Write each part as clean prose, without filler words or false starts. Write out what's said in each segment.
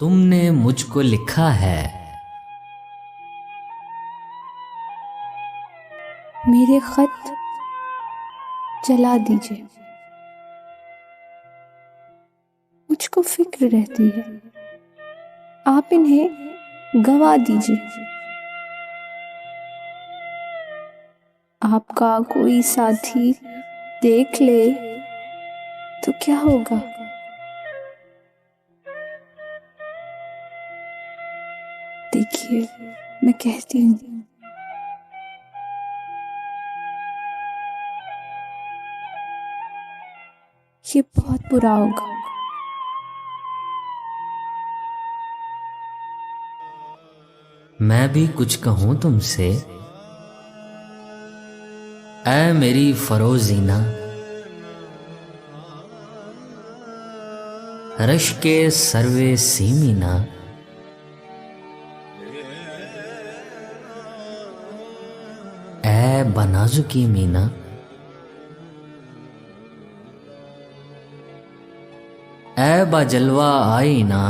तुमने मुझको लिखा है। मेरे खत जला दीजिए, मुझको फिक्र रहती है, आप इन्हें गवा दीजिए। आपका कोई साथी देख ले तो क्या होगा? देखिए, मैं कहती हूँ, ये बहुत बुरा होगा। मैं भी कुछ कहूं तुमसे, ऐ मेरी फरोजीना, रश के सर्वे सीमीना, ऐ बनाजुकी मीना, ऐ बाजलवा आईना,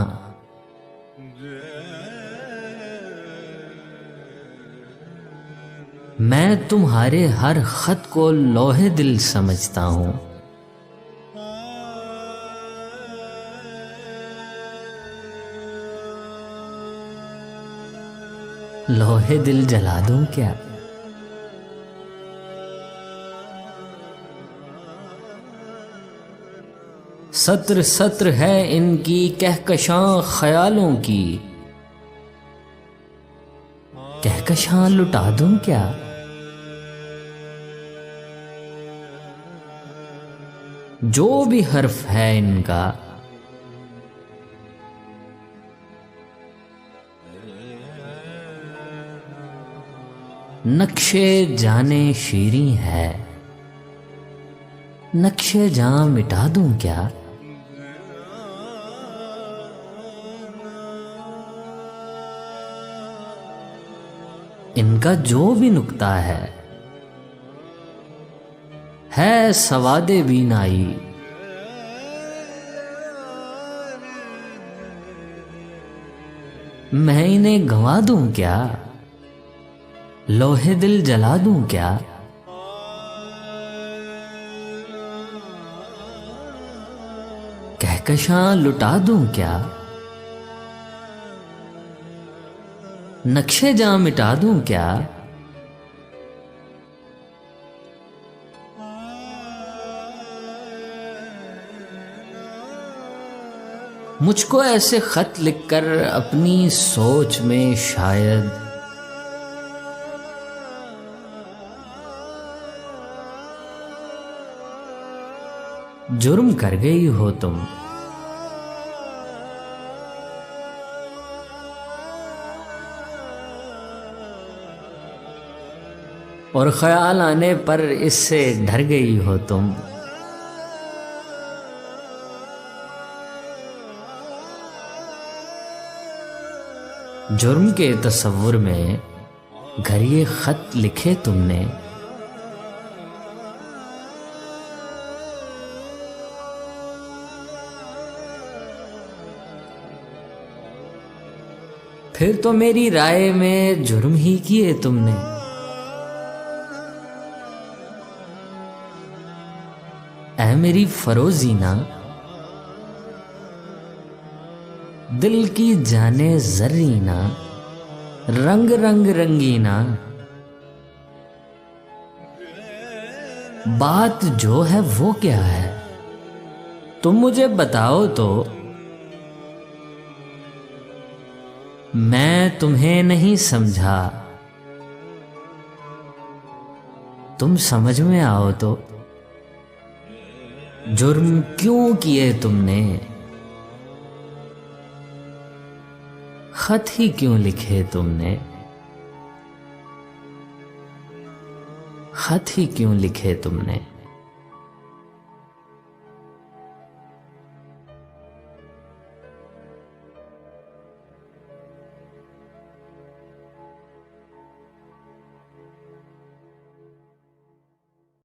मैं तुम्हारे हर खत को लोहे दिल समझता हूं। लोहे दिल जला दूं क्या? सत्र सत्र है इनकी कहकशां ख्यालों की, कहकशां लुटा दूं क्या? जो भी हर्फ है इनका, नक्शे जाने शीरी है, नक्शे जां मिटा दूं क्या? इनका जो भी नुक्ता है सवादे बीनाई, मैं इन्हें गंवा दूं क्या? लोहे दिल जला दूं क्या? कहकशां लुटा दूं क्या? नक्शे जां मिटा दूं क्या? मुझको ऐसे खत लिखकर अपनी सोच में शायद जुर्म कर गई हो तुम। और ख्याल आने पर इससे डर गई हो तुम। जुर्म के तस्वुर में घर ये खत लिखे तुमने, फिर तो मेरी राय में जुर्म ही किए तुमने। ऐ मेरी फरोजीना, दिल की जाने जर्रीना, रंग रंग रंगीना, बात जो है वो क्या है तुम मुझे बताओ तो। मैं तुम्हें नहीं समझा, तुम समझ में आओ तो। जुर्म क्यों किए तुमने? खत ही क्यों लिखे तुमने? खत ही क्यों लिखे तुमने?